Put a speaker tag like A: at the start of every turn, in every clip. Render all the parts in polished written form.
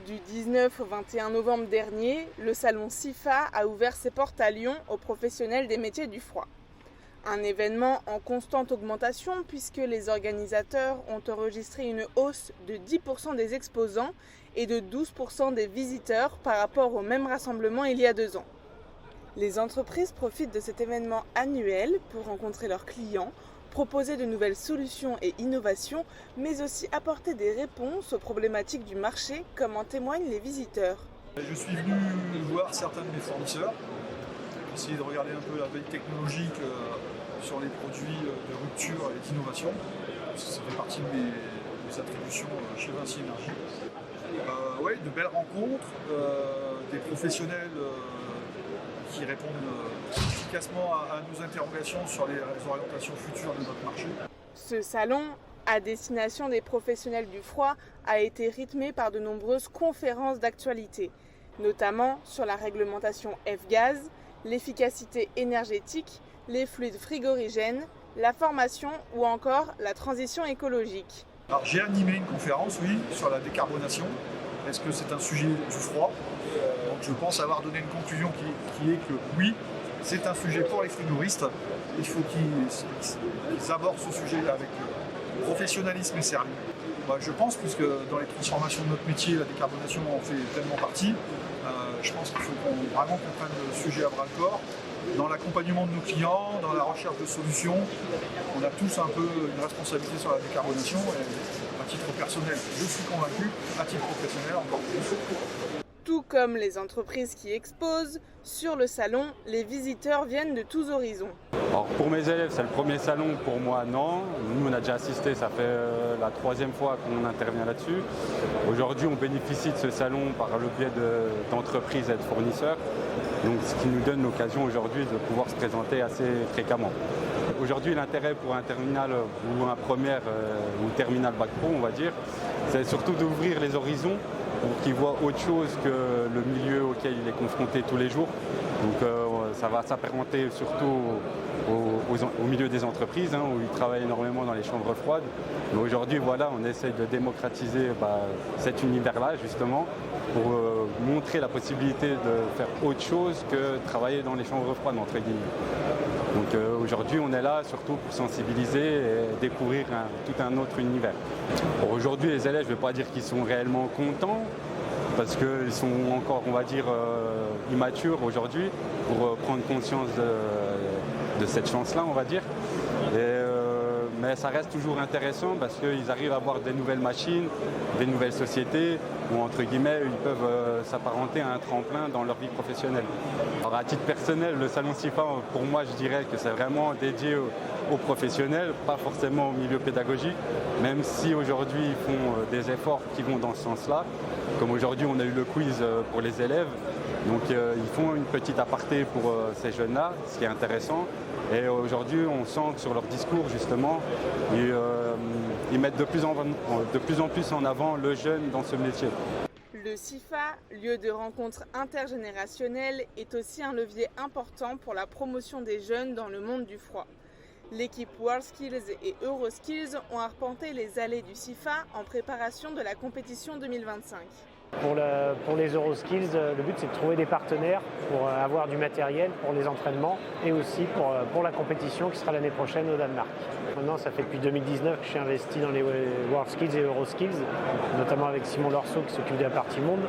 A: Du 19 au 21 novembre dernier, le salon SIFA a ouvert ses portes à Lyon aux professionnels des métiers du froid. Un événement en constante augmentation puisque les organisateurs ont enregistré une hausse de 10% des exposants et de 12% des visiteurs par rapport au même rassemblement il y a 2 ans. Les entreprises profitent de cet événement annuel pour rencontrer leurs clients, proposer de nouvelles solutions et innovations, mais aussi apporter des réponses aux problématiques du marché, comme en témoignent les visiteurs.
B: Je suis venu voir certains de mes fournisseurs, essayer de regarder un peu la veille technologique sur les produits de rupture et d'innovation, parce que ça fait partie de mes attributions chez Vinci Énergie. Ouais, de belles rencontres, des professionnels qui répondent efficacement à nos interrogations sur les orientations futures de notre marché.
A: Ce salon, à destination des professionnels du froid, a été rythmé par de nombreuses conférences d'actualité, notamment sur la réglementation F-Gaz, l'efficacité énergétique, les fluides frigorigènes, la formation ou encore la transition écologique.
B: Alors, j'ai animé une conférence, oui, sur la décarbonation. Est-ce que c'est un sujet du froid ? Donc je pense avoir donné une conclusion qui est que oui, c'est un sujet pour les frigoristes. Il faut qu'ils abordent ce sujet avec professionnalisme et sérieux. Je pense, puisque dans les transformations de notre métier, la décarbonation en fait pleinement partie, je pense qu'il faut vraiment qu'on prenne le sujet à bras le corps. Dans l'accompagnement de nos clients, dans la recherche de solutions, on a tous un peu une responsabilité sur la décarbonation. Et à titre personnel, je suis convaincu, à titre professionnel encore plus.
A: Tout comme les entreprises qui exposent, sur le salon, les visiteurs viennent de tous horizons.
C: Alors pour mes élèves, c'est le premier salon, pour moi non. Nous on a déjà assisté, ça fait la 3e fois qu'on intervient là-dessus. Aujourd'hui on bénéficie de ce salon par le biais d'entreprises et de fournisseurs. Donc ce qui nous donne l'occasion aujourd'hui de pouvoir se présenter assez fréquemment. Aujourd'hui l'intérêt pour un terminal ou un première ou terminal bac pro on va dire, c'est surtout d'ouvrir les horizons pour qu'ils voient autre chose que le milieu auquel il est confronté tous les jours. Donc ça va s'apparenter surtout au milieu des entreprises, où ils travaillent énormément dans les chambres froides. Mais aujourd'hui, voilà, on essaye de démocratiser cet univers-là, justement, pour montrer la possibilité de faire autre chose que travailler dans les chambres froides, entre guillemets. Donc aujourd'hui, on est là surtout pour sensibiliser et découvrir tout un autre univers. Aujourd'hui, les élèves, je ne vais pas dire qu'ils sont réellement contents, parce qu'ils sont encore, on va dire, immatures aujourd'hui pour prendre conscience de cette chance-là, on va dire. Mais ça reste toujours intéressant parce qu'ils arrivent à avoir des nouvelles machines, des nouvelles sociétés où, entre guillemets, ils peuvent s'apparenter à un tremplin dans leur vie professionnelle. Alors, à titre personnel, le salon SIFA, pour moi, je dirais que c'est vraiment dédié aux professionnels, pas forcément au milieu pédagogique, même si aujourd'hui, ils font des efforts qui vont dans ce sens-là. Comme aujourd'hui, on a eu le quiz pour les élèves. Donc ils font une petite aparté pour ces jeunes-là, ce qui est intéressant. Et aujourd'hui, on sent que sur leur discours, justement, ils mettent de plus en plus en avant le jeune dans ce métier.
A: Le SIFA, lieu de rencontre intergénérationnelle, est aussi un levier important pour la promotion des jeunes dans le monde du froid. L'équipe WorldSkills et EuroSkills ont arpenté les allées du SIFA en préparation de la compétition 2025.
D: Pour les EuroSkills, le but c'est de trouver des partenaires pour avoir du matériel pour les entraînements et aussi pour la compétition qui sera l'année prochaine au Danemark. Maintenant, ça fait depuis 2019 que je suis investi dans les WorldSkills et EuroSkills, notamment avec Simon Lorceau qui s'occupe de la partie monde.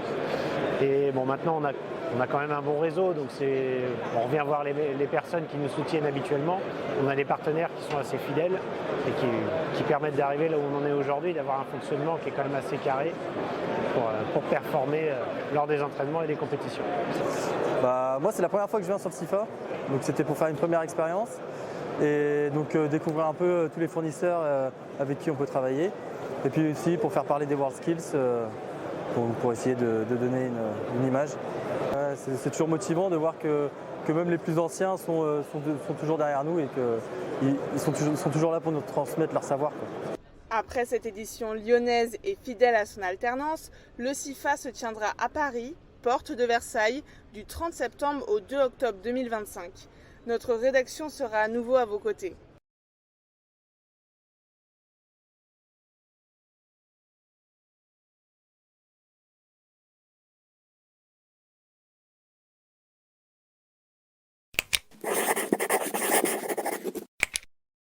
D: Et bon, maintenant on a quand même un bon réseau, donc on revient voir les personnes qui nous soutiennent habituellement. On a des partenaires qui sont assez fidèles et qui permettent d'arriver là où on en est aujourd'hui, d'avoir un fonctionnement qui est quand même assez carré pour performer lors des entraînements et des compétitions.
E: Moi c'est la première fois que je viens sur le SIFA, donc c'était pour faire une première expérience et donc découvrir un peu tous les fournisseurs avec qui on peut travailler et puis aussi pour faire parler des WorldSkills pour essayer de donner une image. C'est toujours motivant de voir que même les plus anciens sont toujours derrière nous et qu'ils sont toujours là pour nous transmettre leur savoir.
A: Après cette édition lyonnaise et fidèle à son alternance, le SIFA se tiendra à Paris, porte de Versailles, du 30 septembre au 2 octobre 2025. Notre rédaction sera à nouveau à vos côtés.